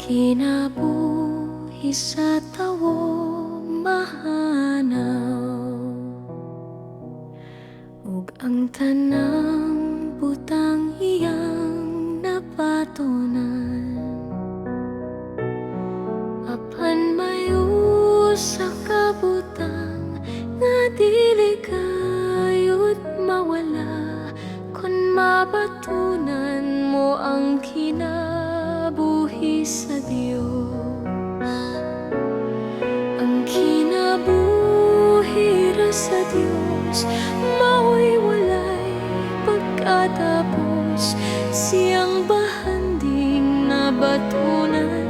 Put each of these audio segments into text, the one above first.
Kinabuhi sa tawo mahanaw, ug ang tanang butang iyang napatunan. Apan mayo sa kabutang nga dili kayod mawala, kun mabatunan mo ang kinabuhi sa Dios. Ang kinabuhi ra sa Dios mao'y walay pagkatapos. Siyang bahanding nabatunan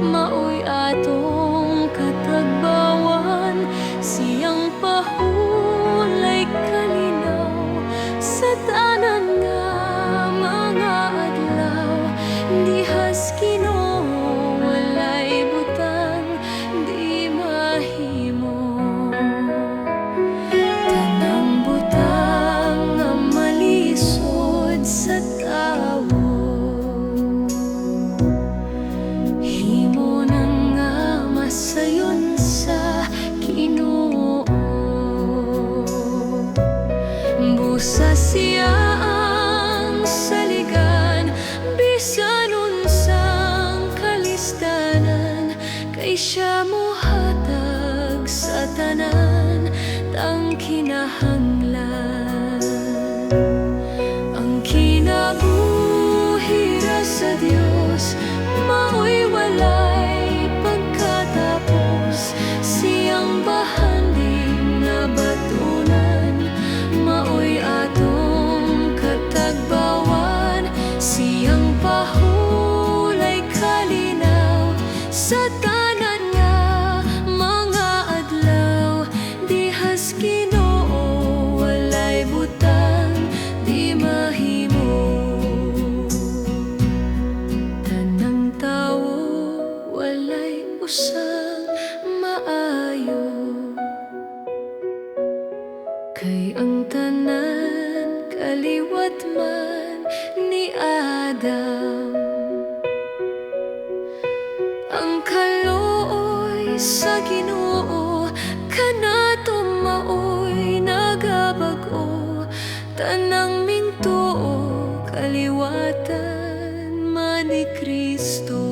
mao'y atong katagbawan. Siyang pahulay kalinaw sa tanan nga mga adlaw. Dihas Ginoo walay butang di mahimo. Tanang butang nga malisod sa tawo himo na nga masayon sa Ginoo. Busa siya ang saligan bisan unsang kalistanan, kay siya mohatag sa tanan tang kinahanglan. Ang kinabuhi ra sa Dios mao'y walay pagkatapos. Siyang bahanding nabatunan mao'y atong katagbawan. Siyang pahulay kalinaw sa tanan nga mga adlaw. Dihas Ginoo walay butang di mahimo. Tanang tawo walay usang maayo, kay ang tanan kaliwat man ni Adam. Ang kaluoy sa Ginoo kanato mao'y nagabag-o. Tanang mintuo kaliwatan man ni Kristo.